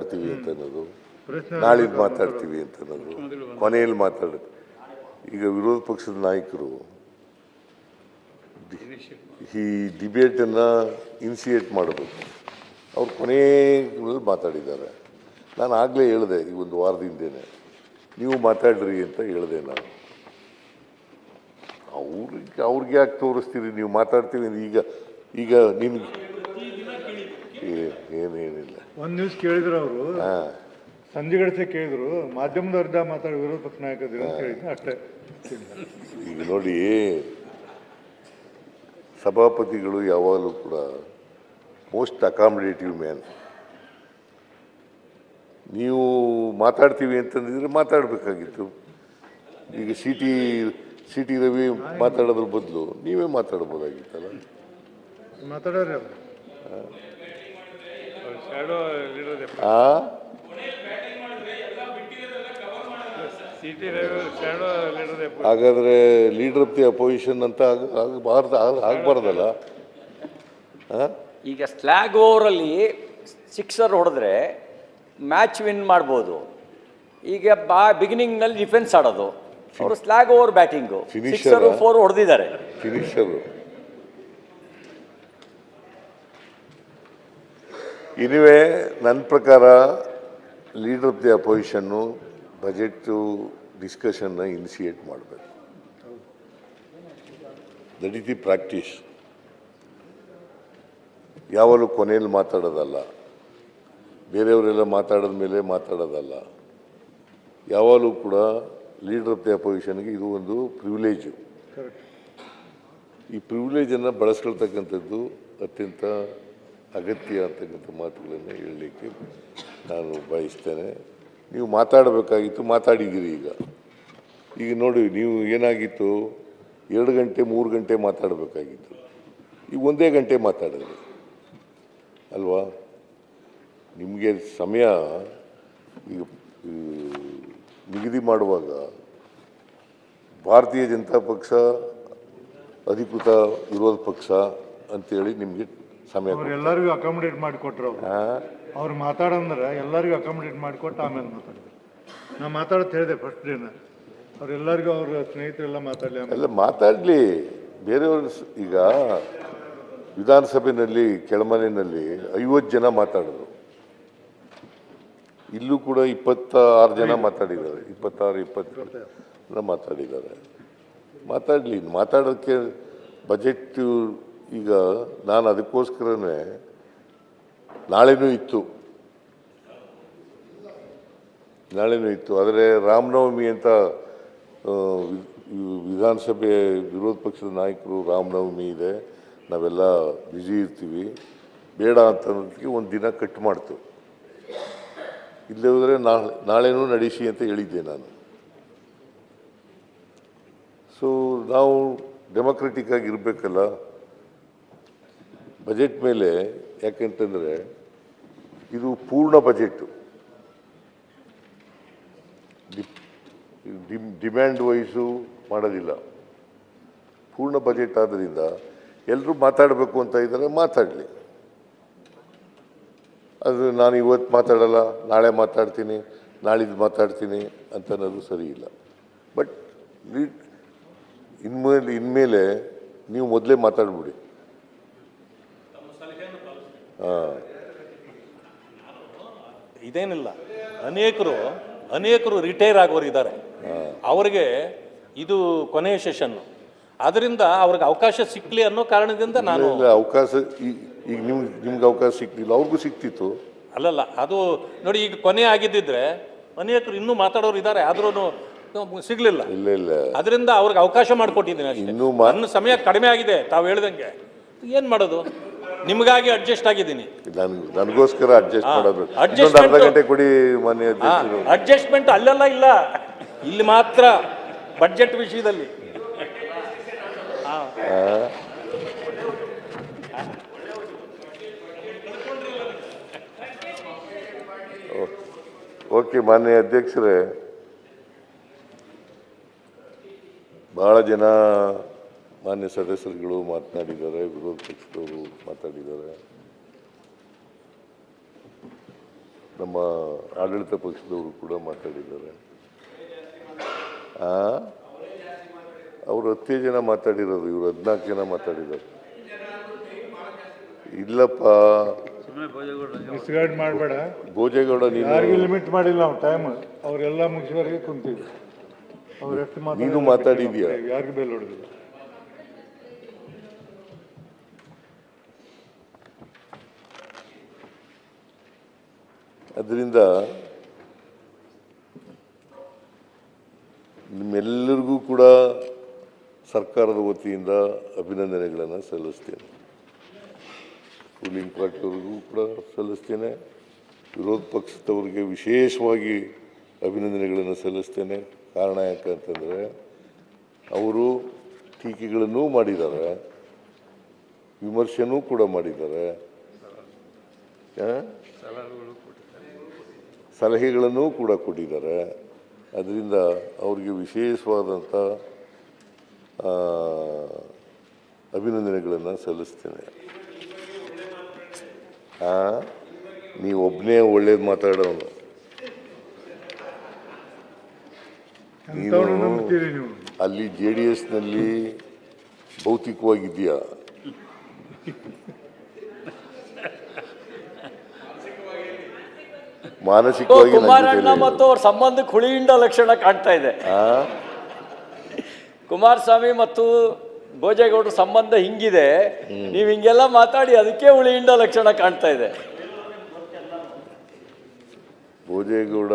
ಮಾತಾಡ್ತೀವಿ ಅಂತ ಅನ್ನೋದು, ನಾಳಿದ್ದು ಮಾತಾಡ್ತೀವಿ ಅಂತ ಅನ್ನೋದು, ಕೊನೆಯಲ್ಲಿ ಮಾತಾಡೋದು. ಈಗ ವಿರೋಧ ಪಕ್ಷದ ನಾಯಕರು ಈ ಡಿಬೇಟನ್ನು ಇನಿಷಿಯೇಟ್ ಮಾಡಬೇಕು. ಅವ್ರು ಕೊನೆಯಲ್ಲಿ ಮಾತಾಡಿದ್ದಾರೆ. ನಾನು ಆಗಲೇ ಹೇಳಿದೆ, ಈ ಒಂದು ವಾರದಿಂದೇನೆ ನೀವು ಮಾತಾಡ್ರಿ ಅಂತ ಹೇಳಿದೆ ನಾನು. ಅವ್ರಿಗೆ ಯಾಕೆ ತೋರಿಸ್ತೀರಿ ನೀವು ಮಾತಾಡ್ತೀವಿ? ಈಗ ನಿಮ್ಗೆ ಏನೇನಿಲ್ಲ. ಒಂದು ನ್ಯೂಸ್ ಕೇಳಿದ್ರು ಅವರು, ಸಂಜೆಗಡೆ ಕೇಳಿದ್ರು, ಮಾಧ್ಯಮದವ್ರದ್ದ ಮಾತಾಡಿ ವಿರೋಧ ಪಕ್ಷ ನಾಯಕರು ಅಂತ ಹೇಳಿದ್ರು ಅಷ್ಟೇ. ಈಗ ನೋಡಿ, ಸಭಾಪತಿಗಳು ಯಾವಾಗಲೂ ಕೂಡ ಮೋಸ್ಟ್ ಅಕಾಮಿಡೇಟಿವ್ ಮ್ಯಾನ್. ನೀವು ಮಾತಾಡ್ತೀವಿ ಅಂತಂದಿದ್ರೆ ಮಾತಾಡಬೇಕಾಗಿತ್ತು. ಈಗ ಸಿ ಟಿ ರವಿ ಮಾತಾಡೋದ್ರ ಬದಲು ನೀವೇ ಮಾತಾಡ್ಬೋದಾಗಿತ್ತಲ್ಲ. ಮಾತಾಡೋರು ಹಾಗಾದ್ರೆ ಲೀಡರ್ ಆಫ್ ದಿ ಅಪೋಸಿಷನ್ ಅಂತ ಆಗಬಾರ್ದಲ್ಲ. ಈಗ ಸ್ಲ್ಯಾಗ್ ಓವರಲ್ಲಿ ಸಿಕ್ಸರ್ ಹೊಡೆದ್ರೆ ಮ್ಯಾಚ್ ವಿನ್ ಮಾಡ್ಬೋದು. ಈಗ ಬಿಗಿನಿಂಗ್ನಲ್ಲಿ ಡಿಫೆನ್ಸ್ ಆಡೋದು, ಅವರು ಸ್ಲ್ಯಾಗ್ ಓವರ್ ಬ್ಯಾಟಿಂಗು, ಸಿಕ್ಸರ್ 4 ಹೊಡೆದಿದ್ದಾರೆ. ಫಿನಿಷರು ಇನಿವೇ ನನ್ನ ಪ್ರಕಾರ ಲೀಡರ್ ಆಫ್ ದಿ ಅಪೋಸಿಷನ್ನು ಬಜೆಟ್ ಡಿಸ್ಕಷನ್ನ ಇನಿಷಿಯೇಟ್ ಮಾಡಬೇಕು. That is the practice. ಯಾವಾಗಲೂ ಕೊನೆಯಲ್ಲಿ ಮಾತಾಡೋದಲ್ಲ, ಬೇರೆಯವರೆಲ್ಲ ಮಾತಾಡಿದ ಮೇಲೆ ಮಾತಾಡೋದಲ್ಲ. ಯಾವಾಗಲೂ ಕೂಡ ಲೀಡರ್ ಆಫ್ ದಿ ಅಪೋಸಿಷನ್ಗೆ ಇದು ಒಂದು ಪ್ರಿವಿಲೇಜು. ಈ ಪ್ರಿವಿಲೇಜನ್ನು ಬಳಸ್ಕೊಳ್ತಕ್ಕಂಥದ್ದು ಅತ್ಯಂತ ಅಗತ್ಯ ಅಂತಕ್ಕಂಥ ಮಾತುಗಳನ್ನು ಹೇಳಲಿಕ್ಕೆ ನಾನು ಬಯಸ್ತೇನೆ. ನೀವು ಮಾತಾಡಬೇಕಾಗಿತ್ತು, ಮಾತಾಡಿದ್ದೀರಿ. ಈಗ ನೋಡಿ, ನೀವು ಏನಾಗಿತ್ತು, 2 ಗಂಟೆ 3 ಗಂಟೆ ಮಾತಾಡಬೇಕಾಗಿತ್ತು, ಈಗ 1 ಗಂಟೆ ಮಾತಾಡಿದ್ರಿ ಅಲ್ವಾ? ನಿಮಗೆ ಸಮಯ ಈಗ ನಿಗದಿ ಮಾಡುವಾಗ ಭಾರತೀಯ ಜನತಾ ಪಕ್ಷ ಅಧಿಕೃತ ವಿರೋಧ ಪಕ್ಷ ಅಂತೇಳಿ ನಿಮಗೆ ಸಮಯ ಎಲ್ಲರಿಗೂ ಅಕಾಮಿಡೇಟ್ ಮಾಡಿಕೊಟ್ರು. ಅವ್ರು ಮಾತಾಡಂದ್ರೆ ಎಲ್ಲರಿಗೂ ಅಕಾಮಿಡೇಟ್ ಮಾಡಿಕೊಟ್ಟು ಆಮೇಲೆ ಮಾತಾಡಿದ್ರು. ನಾ ಮಾತಾಡೋದು ಹೇಳಿದೆ ಫಸ್ಟ್ ಡೇನ. ಅವರೆಲ್ಲರಿಗೂ ಅವ್ರ ಸ್ನೇಹಿತರೆಲ್ಲ ಮಾತಾಡಲಿ, ಎಲ್ಲ ಮಾತಾಡಲಿ. ಬೇರೆಯವರು ಈಗ ವಿಧಾನಸಭೆಯಲ್ಲಿ ಕೆಳಮನೆಯಲ್ಲಿ 50 ಜನ ಮಾತಾಡಿದ್ರು. ಇಲ್ಲೂ ಕೂಡ 26 ಜನ ಮಾತಾಡಿದ್ದಾರೆ, 26-20 ಮಾತಾಡಿದ್ದಾರೆ. ಮಾತಾಡಲಿ. ಮಾತಾಡೋಕ್ಕೆ ಬಜೆಟ್ ಈಗ ನಾನು ಅದಕ್ಕೋಸ್ಕರನೇ ನಾಳೆನೂ ಇತ್ತು. ಆದರೆ ರಾಮನವಮಿ ಅಂತ ವಿಧಾನಸಭೆ ವಿರೋಧ ಪಕ್ಷದ ನಾಯಕರು ರಾಮನವಮಿ ಇದೆ, ನಾವೆಲ್ಲ ಬ್ಯುಸಿ ಇರ್ತೀವಿ, ಬೇಡ ಅಂತಂದಕ್ಕೆ ಒಂದು ದಿನ ಕಟ್ ಮಾಡ್ತು. ಇಲ್ಲೇ ಹೋದರೆ ನಾಳೆನೂ ನಡೆಸಿ ಅಂತ ಹೇಳಿದ್ದೆ ನಾನು. ಸೊ ನಾವು ಡೆಮೊಕ್ರೆಟಿಕ್ ಆಗಿ ಇರಬೇಕಲ್ಲ ಬಜೆಟ್ ಮೇಲೆ. ಯಾಕೆಂತಂದರೆ ಇದು ಪೂರ್ಣ ಬಜೆಟ್ಟು, ಡಿಮ್ಯಾಂಡ್ ವೈಸು ಮಾಡೋದಿಲ್ಲ. ಪೂರ್ಣ ಬಜೆಟ್ ಆದ್ದರಿಂದ ಎಲ್ಲರೂ ಮಾತಾಡಬೇಕು ಅಂತ ಇದ್ದಾರೆ, ಮಾತಾಡಲಿ. ಅದು ನಾನು ಇವತ್ತು ಮಾತಾಡಲ್ಲ, ನಾಳೆ ಮಾತಾಡ್ತೀನಿ, ನಾಳಿದ್ದು ಮಾತಾಡ್ತೀನಿ ಅಂತ ಅನ್ನೋದು ಸರಿ ಇಲ್ಲ. ಬಟ್ ಇನ್ಮೇಲೆ ನೀವು ಮೊದಲೇ ಮಾತಾಡ್ಬಿಡಿ. ಇದೇನಿಲ್ಲ, ಅನೇಕರು ರಿಟೈರ್ ಆಗೋರು ಇದ್ದಾರೆ. ಅವರಿಗೆ ಇದು ಕೊನೆಯ ಸೆಷನ್ನು, ಅದರಿಂದ ಅವ್ರಿಗೆ ಅವಕಾಶ ಸಿಕ್ಕಲಿ ಅನ್ನೋ ಕಾರಣದಿಂದ ನಾನು ಅವಕಾಶ ಈಗ ನಿಮ್ಗೆ ಅವಕಾಶ ಸಿಕ್ಲಿಲ್ಲ, ಅವ್ರಿಗೂ ಸಿಕ್ತಿತ್ತು. ಅಲ್ಲಲ್ಲ, ಅದು ನೋಡಿ, ಈಗ ಕೊನೆ ಆಗಿದ್ದಿದ್ರೆ ಅನೇಕರು ಇನ್ನೂ ಮಾತಾಡೋರು ಇದ್ದಾರೆ, ಆದ್ರೂ ಸಿಗ್ಲಿಲ್ಲ. ಇಲ್ಲ, ಅದರಿಂದ ಅವ್ರಿಗೆ ಅವಕಾಶ ಮಾಡಿಕೊಟ್ಟಿದ್ದೀನಿ ಅಷ್ಟೇ. ನನ್ನ ಸಮಯ ಕಡಿಮೆ ಆಗಿದೆ, ತಾವು ಹೇಳ್ದಂಗೆ. ಏನು ಮಾಡೋದು, ನಿಮಗಾಗಿ ಅಡ್ಜಸ್ಟ್ ಆಗಿದ್ದೀನಿ. ನನಗೋಸ್ಕರ ಅಡ್ಜಸ್ಟ್ ಮಾಡೋದು. ಅರ್ಧ ಗಂಟೆ ಕೊಡಿ ಮಾನ್ಯ ಅಧ್ಯಕ್ಷರು. ಅಡ್ಜಸ್ಟ್ಮೆಂಟ್ ಅಲ್ಲೆಲ್ಲ ಇಲ್ಲ, ಇಲ್ಲಿ ಮಾತ್ರ ಬಡ್ಜೆಟ್ ವಿಷಯದಲ್ಲಿ. ಓಕೆ ಮಾನ್ಯ ಅಧ್ಯಕ್ಷರೇ, ಬಹಳ ಜನ ಮಾನ್ಯ ಸದಸ್ಯರುಗಳು ಮಾತನಾಡಿದ್ದಾರೆ, ವಿರೋಧ ಪಕ್ಷದವರು ಮಾತಾಡಿದ್ದಾರೆ. ನಮ್ಮ ಆಡಳಿತ ಪಕ್ಷದವರು ಕೂಡ ಮಾತಾಡಿದ್ದಾರೆ. ಅವರು 10 ಜನ ಮಾತಾಡಿರೋದು, ಇವರು 14 ಜನ ಮಾತಾಡಿದ್ದಾರೆ. ಇಲ್ಲಪ್ಪ, ಮಿಸ್ಗೈಡ್ ಮಾಡಬೇಡ. ಭೋಜೇಗೌಡ ಯಾರಿಗೂ ಲಿಮಿಟ್ ಮಾಡಿಲ್ಲ ನಾವು ಟೈಮ್, ಅವರೆಲ್ಲ ಮುಗಿಸುವವರೆಗೆ ಕುಂತೀವಿ. ಅವ್ರು ಎಷ್ಟು ನೀನು ಮಾತಾಡಿದ್ಯಾ? ಯಾರಿಗೂ ಬೇಲ್ ಹೊಡೆದಿಲ್ಲ. ಅದರಿಂದ ನಿಮ್ಮೆಲ್ಲರಿಗೂ ಕೂಡ ಸರ್ಕಾರದ ವತಿಯಿಂದ ಅಭಿನಂದನೆಗಳನ್ನು ಸಲ್ಲಿಸ್ತೇನೆ. ರೂಲಿಂಗ್ ಪಾರ್ಟಿಯವ್ರಿಗೂ ಕೂಡ ಸಲ್ಲಿಸ್ತೇನೆ, ವಿರೋಧ ಪಕ್ಷದವರಿಗೆ ವಿಶೇಷವಾಗಿ ಅಭಿನಂದನೆಗಳನ್ನು ಸಲ್ಲಿಸ್ತೇನೆ. ಕಾರಣ ಯಾಕಂತಂದರೆ ಅವರು ಟೀಕೆಗಳನ್ನೂ ಮಾಡಿದ್ದಾರೆ, ವಿಮರ್ಶೆನೂ ಕೂಡ ಮಾಡಿದ್ದಾರೆ, ಸಲಹೆಗಳನ್ನೂ ಕೂಡ ಕೊಟ್ಟಿದ್ದಾರೆ. ಅದರಿಂದ ಅವರಿಗೆ ವಿಶೇಷವಾದಂಥ ಅಭಿನಂದನೆಗಳನ್ನು ಸಲ್ಲಿಸ್ತೇನೆ. ನೀವು ಒಬ್ಬನೇ ಒಳ್ಳೇದು ಮಾತಾಡೋನು, ನೀನು ಅಲ್ಲಿ JDSನಲ್ಲಿ ಭೌತಿಕವಾಗಿದ್ದೀಯಾ? ಮಾನಸಿಕವಾಗಿ ಕುಮಾರಣ್ಣ ಮತ್ತು ಅವ್ರ ಸಂಬಂಧಕ್ಕೆ ಹುಳಿಯಿಂದ ಲಕ್ಷಣ ಕಾಣ್ತಾ ಇದೆ. ಕುಮಾರಸ್ವಾಮಿ ಮತ್ತು ಭೋಜೇಗೌಡರ ಸಂಬಂಧ ಹಿಂಗಿದೆ, ನೀವು ಹಿಂಗೆಲ್ಲ ಮಾತಾಡಿ ಅದಕ್ಕೆ ಹುಳಿಯಿಂದ ಲಕ್ಷಣ ಕಾಣ್ತಾ ಇದೆ. ಭೋಜೇಗೌಡ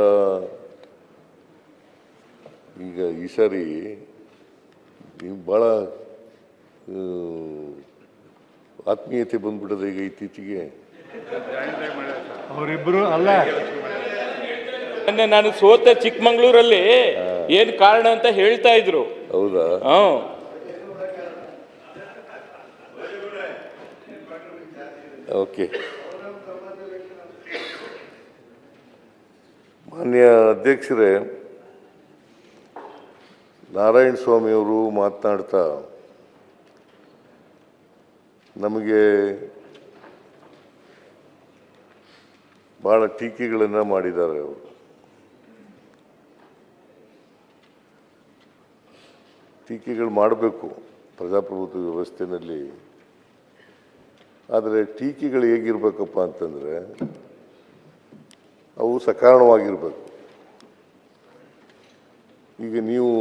ಈಗ ಈ ಸಾರಿ ನೀವು ಭಾಳ ಆತ್ಮೀಯತೆ ಬಂದ್ಬಿಟ್ಟದೆ ಈಗ ಇತ್ತೀಚೆಗೆ. ಅವರಿಬ್ಬರು ಅಲ್ಲ, ನಾನು ಸೋತ ಚಿಕ್ಕಮಂಗ್ಳೂರಲ್ಲಿ ಏನ್ ಕಾರಣ ಅಂತ ಹೇಳ್ತಾ ಇದ್ರು. ಹೌದಾ? ಓಕೆ. ಮಾನ್ಯ ಅಧ್ಯಕ್ಷರೇ, ನಾರಾಯಣ ಸ್ವಾಮಿಯವರು ಮಾತನಾಡ್ತಾ ನಮಗೆ ಭಾಳ ಟೀಕೆಗಳನ್ನು ಮಾಡಿದ್ದಾರೆ. ಅವರು ಟೀಕೆಗಳು ಮಾಡಬೇಕು ಪ್ರಜಾಪ್ರಭುತ್ವ ವ್ಯವಸ್ಥೆಯಲ್ಲಿ. ಆದರೆ ಟೀಕೆಗಳು ಹೇಗಿರ್ಬೇಕಪ್ಪ ಅಂತಂದರೆ ಅವು ಸಕಾರಣವಾಗಿರ್ಬೇಕು. ಈಗ ನೀವು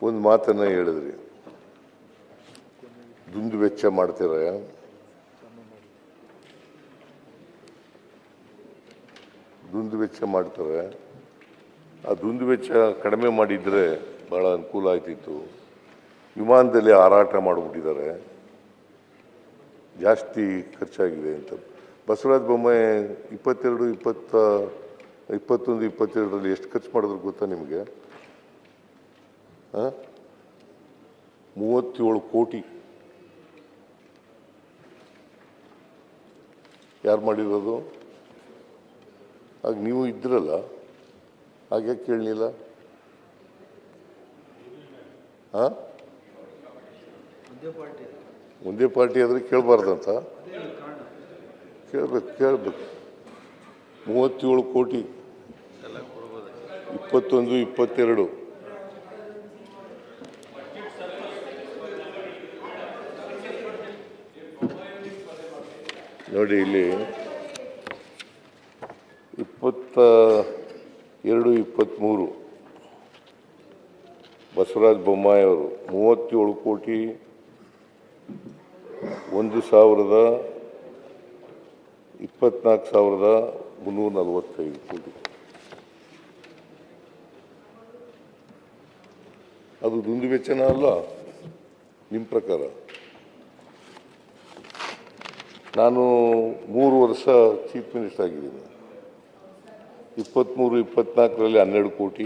ಒಂದು ಮಾತನ್ನು ಹೇಳಿದ್ರಿ, ದುಂದು ವೆಚ್ಚ ಮಾಡ್ತೀರ. ದುಂದು ವೆಚ್ಚ ಮಾಡ್ತಾರೆ. ಆ ದುಂದು ವೆಚ್ಚ ಕಡಿಮೆ ಮಾಡಿದರೆ ಭಾಳ ಅನುಕೂಲ ಆಗ್ತಿತ್ತು. ವಿಮಾನದಲ್ಲಿ ಹಾರಾಟ ಮಾಡಿಬಿಟ್ಟಿದ್ದಾರೆ, ಜಾಸ್ತಿ ಖರ್ಚಾಗಿದೆ ಅಂತ. ಬಸವರಾಜ ಬೊಮ್ಮಾಯಿ 21, 22ರಲ್ಲಿ ಎಷ್ಟು ಖರ್ಚು ಮಾಡಿದ್ರು ಗೊತ್ತಾ ನಿಮಗೆ? 37 ಕೋಟಿ. ಯಾರು ಮಾಡಿರೋದು? ಆಗ ನೀವು ಇದ್ರಲ್ಲ, ಹಾಗೆ ಕೇಳಲಿಲ್ಲ? ಒಂದೇ ಪಾರ್ಟಿ ಆದರೆ ಕೇಳಬಾರ್ದಂತ? ಕೇಳಬೇಕು. 37 ಕೋಟಿ, 21, 22. ನೋಡಿ ಇಲ್ಲಿ 22, 23 ಬಸವರಾಜ ಬೊಮ್ಮಾಯಿ ಅವರು 37 ಕೋಟಿ 1,24,345 ಕೋಟಿ. ಅದು ದುಂದು ವೆಚ್ಚನ ಅಲ್ಲ ನಿಮ್ಮ ಪ್ರಕಾರ? ನಾನು 3 ವರ್ಷ ಚೀಫ್ ಮಿನಿಸ್ಟರ್ ಆಗಿದ್ದೀನಿ. 23, 24ರಲ್ಲಿ 12 ಕೋಟಿ,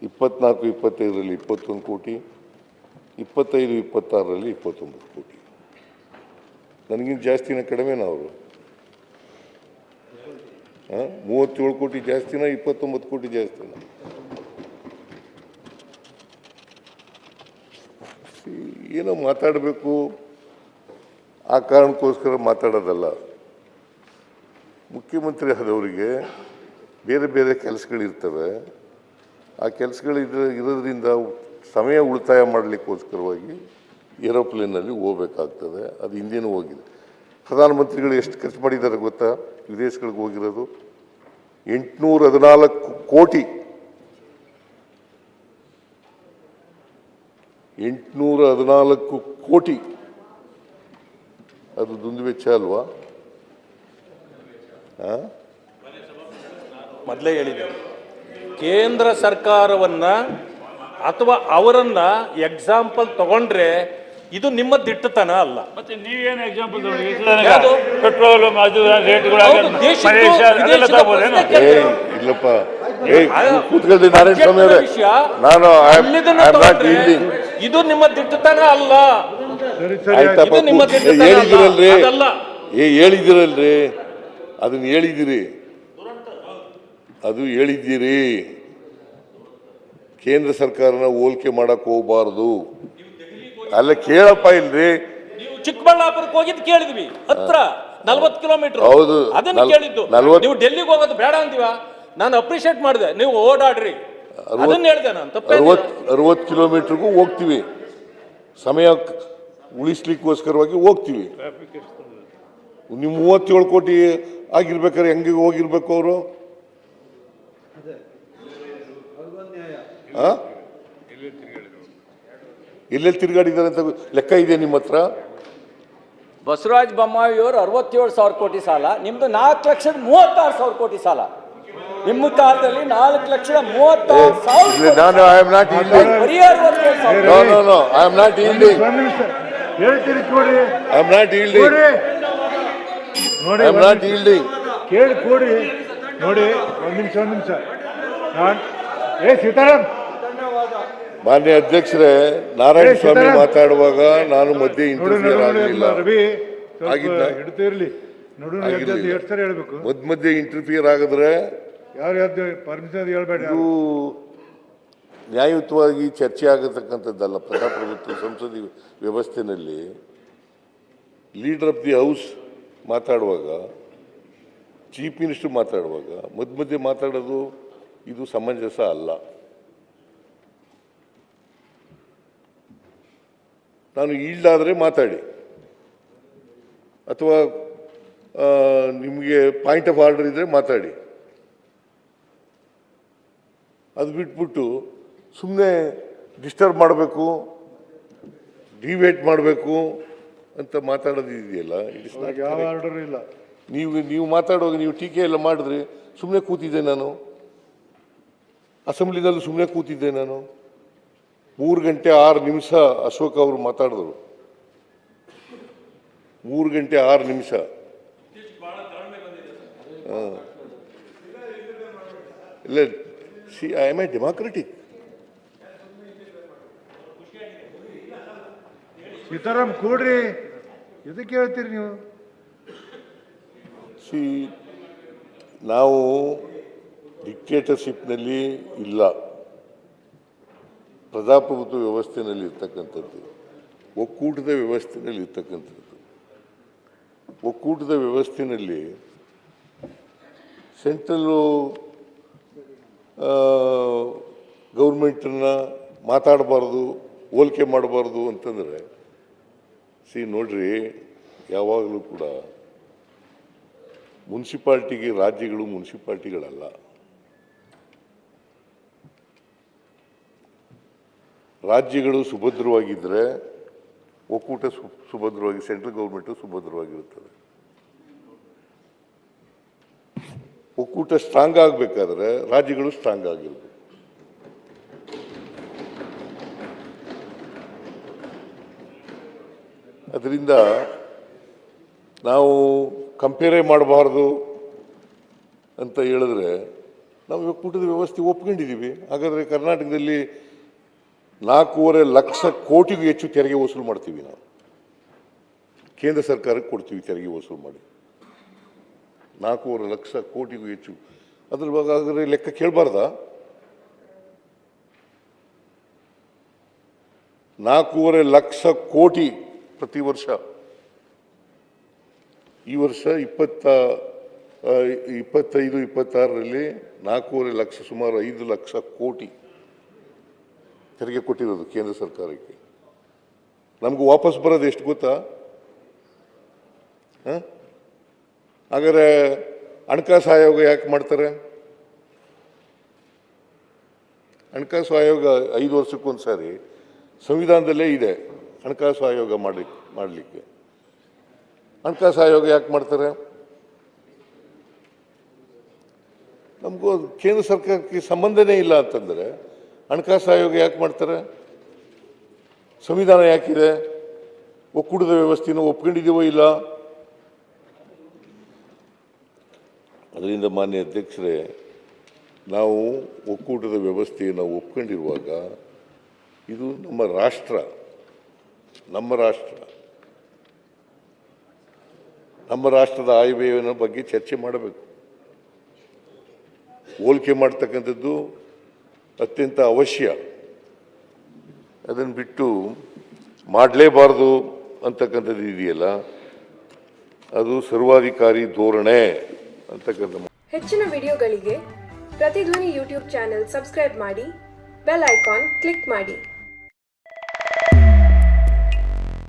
24, 25ರಲ್ಲಿ 21 ಕೋಟಿ, 25, 26ರಲ್ಲಿ 29 ಕೋಟಿ. ನನಗಿಂತ ಜಾಸ್ತಿನ ಕಡಿಮೆನ ಅವರು? 37 ಕೋಟಿ ಜಾಸ್ತಿನ, 29 ಕೋಟಿ ಜಾಸ್ತಿನ? ಏನೋ ಮಾತಾಡಬೇಕು, ಆ ಕಾರಣಕ್ಕೋಸ್ಕರ ಮಾತಾಡೋದಲ್ಲ. ಮುಖ್ಯಮಂತ್ರಿ ಆದವರಿಗೆ ಬೇರೆ ಬೇರೆ ಕೆಲಸಗಳಿರ್ತವೆ. ಆ ಕೆಲಸಗಳು ಇರೋದ್ರಿಂದ ಸಮಯ ಉಳಿತಾಯ ಮಾಡಲಿಕ್ಕೋಸ್ಕರವಾಗಿ ಏರೋಪ್ಲೇನಲ್ಲಿ ಹೋಗ್ಬೇಕಾಗ್ತದೆ. ಅದು ಹಿಂದೇನೂ ಹೋಗಿದೆ. ಪ್ರಧಾನಮಂತ್ರಿಗಳು ಎಷ್ಟು ಖರ್ಚು ಮಾಡಿದ್ದಾರೆ ಗೊತ್ತಾ? ವಿದೇಶಗಳಿಗೆ ಹೋಗಿರೋದು 814 ಕೋಟಿ. 814 ಕೋಟಿ. ಅದು ದುಂದು ವೆಚ್ಚ ಅಲ್ವಾ? ಮೊದಲೇ ಹೇಳಿದೆ, ಕೇಂದ್ರ ಸರ್ಕಾರವನ್ನ ಅಥವಾ ಅವರನ್ನ ಎಕ್ಸಾಂಪಲ್ ತಗೊಂಡ್ರೆ ಇದು ನಿಮ್ಮ ದಿಟ್ಟತನ ಅಲ್ಲ. ಮತ್ತೆ ನೀವೇನು ಎಕ್ಸಾಂಪಲ್ ಯಾವುದು? ಪೆಟ್ರೋಲ್ ರೇಟ್ಗಳು ಹೌದು, ವಿದೇಶದ ಪ್ರಶ್ನೆ ಇಲ್ಲಪ್ಪ. ಕೂತ್ಕೊಳ್ಳಿ ನಾರಾಯಣ ಸ್ವಾಮಿ ಅವರೇ, ವಿಷಯ ನಾನು ಅಲ್ಲಿದನ್ನ ತಗೊಂಡ್ರೆ ಇದು ನಿಮ್ಮ ದಿಟ್ಟತನ ಅಲ್ಲ. ಸರಿ ಸರಿ ಆಯ್ತಪ್ಪ, ಇದು ನಿಮ್ಮ ದಿಟ್ಟತನ ಹೇಳಿದಿರಲ್ರಿ, ಅದಲ್ಲ. ಹೇಳಿದಿರಲ್ರಿ, ಅದನ್ನ ಹೇಳಿದಿರಿ, ಅದು ಹೇಳಿದ್ದೀರಿ. ಕೇಂದ್ರ ಸರ್ಕಾರನ ಹೋಲಿಕೆ ಮಾಡಕ್ ಹೋಗ್ಬಾರ್ದು. ಅಲ್ಲ ಕೇಳಪ್ಪ, ಇಲ್ರಿ ನೀವು ಚಿಕ್ಕಬಳ್ಳಾಪುರಕ್ಕೆ ಹೋಗಿದ್ದು ಕೇಳಿದ್ವಿ, ಹತ್ರ 40 ಕಿಲೋಮೀಟರ್. ಹೌದು, ಅದನ್ನ ಕೇಳಿದ್ದು. 40 ನೀವು ಡೆಲ್ಲಿಗೆ ಹೋಗೋದು ಬೇಡ ಅಂತೀವ, ನಾನು ಅಪ್ರಿಶಿಯೇಟ್ ಮಾಡಿದೆ, ನೀವು ಓಡಾಡ್ರಿ ಅದನ್ನ ಹೇಳ್ದೆ ನಾನು. 60 ಕಿಲೋಮೀಟರ್ಗೂ ಹೋಗ್ತೀವಿ, ಸಮಯ ಉಳಿಸ್ಲಿಕ್ಕೋಸ್ಕರವಾಗಿ ಹೋಗ್ತೀವಿ. ನೀವು 37 ಕೋಟಿ ಆಗಿರ್ಬೇಕಾದ್ರೆ ಹೆಂಗೆ ಹೋಗಿರ್ಬೇಕು ಅವರು? ಎಲ್ಲೆಲ್ಲಿ ತಿರುಗಾಡಿದ್ದಾರೆ ಅಂತ ಲೆಕ್ಕ ಇದೆ ನಿಮ್ಮ ಹತ್ರ? ಬಸವರಾಜ ಬೊಮ್ಮಾಯಿಯವರು 67,000 ಕೋಟಿ ಸಾಲ, ನಿಮ್ದು 4,36,000 ಕೋಟಿ ಸಾಲ. ನಿಮ್ಮ ಕಾಲದಲ್ಲಿ 4,36,000 ನಾನು ಐ ಆಮ್ ನಾಟ್ ಈಲ್ಡಿಂಗ್. ಬರೀ 67,000. No no no, I am not yielding. ಒಂದು ನಿಮಿಷ ಹೇಳ್ತೀರಿ ಕೊಡ್ರಿ, ಐ ಆಮ್ ನಾಟ್ ಈಲ್ಡಿಂಗ್. ಕೊಡ್ರಿ ನೋಡಿ, ಐ ಆಮ್ ನಾಟ್ ಈಲ್ಡಿಂಗ್. ಕೇಳಿ ಕೊಡ್ರಿ ನೋಡಿ. ಒಂದು ನಿಮಿಷ ಸೀತಾರಾಮ್. ಮಾನ್ಯ ಅಧ್ಯಕ್ಷರೇ, ನಾರಾಯಣ ಸ್ವಾಮಿ ಮಾತಾಡುವಾಗ ನಾನು ಮಧ್ಯೆ ಇಂಟರ್ಫಿಯರ್ ಆಗಲಿಲ್ಲ. ರವಿ ಆಗಿದ್ದ? ಹಿಡ್ತಿರ್ಲಿ ನೋಡು, ಎಷ್ಟು ಸರಿ ಹೇಳ್ಬೇಕು? ಮಧ್ಯೆ ಇಂಟರ್ಫಿಯರ್ ಆಗಿದ್ರೆ ಯಾರು ಪರ್ಮಿಷನ್ ಹೇಳ್ಬೇಡಿ. ಇದು ನ್ಯಾಯಯುತವಾಗಿ ಚರ್ಚೆ ಆಗತಕ್ಕಂಥದ್ದಲ್ಲ. ಪ್ರಜಾಪ್ರಭುತ್ವ ಸಂಸದೀಯ ವ್ಯವಸ್ಥೆಯಲ್ಲಿ ಲೀಡರ್ ಆಫ್ ದಿ ಹೌಸ್ ಮಾತಾಡುವಾಗ, ಚೀಫ್ ಮಿನಿಸ್ಟರ್ ಮಾತಾಡುವಾಗ ಮಧ್ಯೆ ಮಾತಾಡೋದು ಇದು ಸಮಂಜಸ ಅಲ್ಲ. ನಾನು ಈಲ್ಡಾದರೆ ಮಾತಾಡಿ, ಅಥವಾ ನಿಮಗೆ ಪಾಯಿಂಟ್ ಆಫ್ ಆರ್ಡರ್ ಇದ್ದರೆ ಮಾತಾಡಿ. ಅದು ಬಿಟ್ಬಿಟ್ಟು ಸುಮ್ಮನೆ ಡಿಸ್ಟರ್ಬ್ ಮಾಡಬೇಕು, ಡಿವೇಟ್ ಮಾಡಬೇಕು ಅಂತ ಮಾತಾಡೋದು ಇದೆಯಲ್ಲ, ಯಾವ ಆರ್ಡರ್ ಇಲ್ಲ. ನೀವು ಮಾತಾಡುವಾಗ ನೀವು ಟೀಕೆ ಎಲ್ಲ ಮಾಡಿದ್ರೆ ಸುಮ್ಮನೆ ಕೂತಿದ್ದೆ ನಾನು, ಅಸೆಂಬ್ಲಿನಲ್ಲಿ ಸುಮ್ಮನೆ ಕೂತಿದ್ದೆ ನಾನು. 3 ಗಂಟೆ 6 ನಿಮಿಷ ಅಶೋಕ್ ಅವರು ಮಾತಾಡಿದ್ರು. 3 ಗಂಟೆ 6 ನಿಮಿಷ. ಇಲ್ಲ, see I am a democratic. Sitaram ಕೊಡ್ರಿ, ಎದಕ್ಕೆ ಹೇಳ್ತೀರಿ ನೀವು? ಸಿ, ನಾವು ಡಿಕ್ಟೇಟರ್ಶಿಪ್ನಲ್ಲಿ ಇಲ್ಲ, ಪ್ರಜಾಪ್ರಭುತ್ವ ವ್ಯವಸ್ಥೆಯಲ್ಲಿ ಇರ್ತಕ್ಕಂಥದ್ದು, ಒಕ್ಕೂಟದ ವ್ಯವಸ್ಥೆಯಲ್ಲಿ ಇರ್ತಕ್ಕಂಥದ್ದು. ಒಕ್ಕೂಟದ ವ್ಯವಸ್ಥೆಯಲ್ಲಿ ಸೆಂಟ್ರಲ್ಲು ಗೌರ್ಮೆಂಟನ್ನು ಮಾತಾಡಬಾರ್ದು, ಹೋಲಿಕೆ ಮಾಡಬಾರ್ದು ಅಂತಂದರೆ, ನೋಡ್ರಿ, ಯಾವಾಗಲೂ ಕೂಡ ಮುನ್ಸಿಪಾಲ್ಟಿಗೆ ರಾಜ್ಯಗಳು ಮುನ್ಸಿಪಾಲ್ಟಿಗಳಲ್ಲ. ರಾಜ್ಯಗಳು ಸುಭದ್ರವಾಗಿದ್ದರೆ ಒಕ್ಕೂಟ ಸುಭದ್ರವಾಗಿ, ಸೆಂಟ್ರಲ್ ಗೌರ್ಮೆಂಟು ಸುಭದ್ರವಾಗಿರುತ್ತದೆ. ಒಕ್ಕೂಟ ಸ್ಟ್ರಾಂಗ್ ಆಗಬೇಕಾದ್ರೆ ರಾಜ್ಯಗಳು ಸ್ಟ್ರಾಂಗ್ ಆಗಿರಬೇಕು. ಅದರಿಂದ ನಾವು ಕಂಪೇರೇ ಮಾಡಬಾರ್ದು ಅಂತ ಹೇಳಿದ್ರೆ, ನಾವು ಒಕ್ಕೂಟದ ವ್ಯವಸ್ಥೆ ಒಪ್ಕೊಂಡಿದ್ದೀವಿ. ಹಾಗಾದರೆ ಕರ್ನಾಟಕದಲ್ಲಿ 4.5 ಲಕ್ಷ ಕೋಟಿಗೂ ಹೆಚ್ಚು ತೆರಿಗೆ ವಸೂಲು ಮಾಡ್ತೀವಿ ನಾವು. ಕೇಂದ್ರ ಸರ್ಕಾರಕ್ಕೆ ಕೊಡ್ತೀವಿ ತೆರಿಗೆ ವಸೂಲು ಮಾಡಿ. 4.5 ಲಕ್ಷ ಕೋಟಿಗೂ ಹೆಚ್ಚು. ಅದ್ರ ಬಗ್ಗೆ ಹಾಗಾದರೆ ಲೆಕ್ಕ ಕೇಳಬಾರ್ದಾ? 4.5 ಲಕ್ಷ ಕೋಟಿ ಪ್ರತಿ ವರ್ಷ ಈ ವರ್ಷ 25-26ರಲ್ಲಿ 4.5 ಲಕ್ಷ, ಸುಮಾರು 5 ಲಕ್ಷ ಕೋಟಿ ತೆರಿಗೆ ಕೊಟ್ಟಿರೋದು ಕೇಂದ್ರ ಸರ್ಕಾರಕ್ಕೆ. ನಮಗೂ ವಾಪಸ್ ಬರೋದು ಎಷ್ಟು ಗೊತ್ತಾ? ಹಾಗಾದ್ರೆ ಹಣಕಾಸು ಆಯೋಗ ಯಾಕೆ ಮಾಡ್ತಾರೆ? ಹಣಕಾಸು ಆಯೋಗ 5 ವರ್ಷಕ್ಕೊಂದ್ಸಾರಿ ಸಂವಿಧಾನದಲ್ಲೇ ಇದೆ ಹಣಕಾಸು ಆಯೋಗ ಮಾಡಲಿಕ್ಕೆ. ಹಣಕಾಸು ಆಯೋಗ ಯಾಕೆ ಮಾಡ್ತಾರೆ? ನಮಗೂ ಕೇಂದ್ರ ಸರ್ಕಾರಕ್ಕೆ ಸಂಬಂಧನೇ ಇಲ್ಲ ಅಂತಂದರೆ ಹಣಕಾಸು ಆಯೋಗ ಯಾಕೆ ಮಾಡ್ತಾರೆ? ಸಂವಿಧಾನ ಯಾಕಿದೆ? ಒಕ್ಕೂಟದ ವ್ಯವಸ್ಥೆಯನ್ನು ಒಪ್ಕೊಂಡಿದ್ದೀವೋ ಇಲ್ಲ? ಅದರಿಂದ ಮಾನ್ಯ ಅಧ್ಯಕ್ಷರೇ, ನಾವು ಒಕ್ಕೂಟದ ವ್ಯವಸ್ಥೆಯನ್ನು ಒಪ್ಕೊಂಡಿರುವಾಗ ಇದು ನಮ್ಮ ರಾಷ್ಟ್ರ, ನಮ್ಮ ರಾಷ್ಟ್ರದ ಆಯವ್ಯಯನ ಬಗ್ಗೆ ಚರ್ಚೆ ಮಾಡಬೇಕು. ಹೋಲಿಕೆ ಮಾಡ್ತಕ್ಕಂಥದ್ದು ಅತ್ಯಂತ ಅವಶ್ಯ. ಅದನ್ನು ಬಿಟ್ಟು ಮಾಡಲೇಬಾರ್ದು ಅಂತಕ್ಕಂಥದ್ದು ಇದೆಯಲ್ಲ, ಅದು ಸರ್ವಾಧಿಕಾರಿ ಧೋರಣೆ ಅಂತಕ್ಕಂಥ. ಹೆಚ್ಚಿನ ವಿಡಿಯೋಗಳಿಗೆ ಪ್ರತಿಧ್ವನಿ ಯೂಟ್ಯೂಬ್ ಚಾನೆಲ್ ಸಬ್ಸ್ಕ್ರೈಬ್ ಮಾಡಿ, ಬೆಲ್ ಐಕಾನ್ ಕ್ಲಿಕ್ ಮಾಡಿ.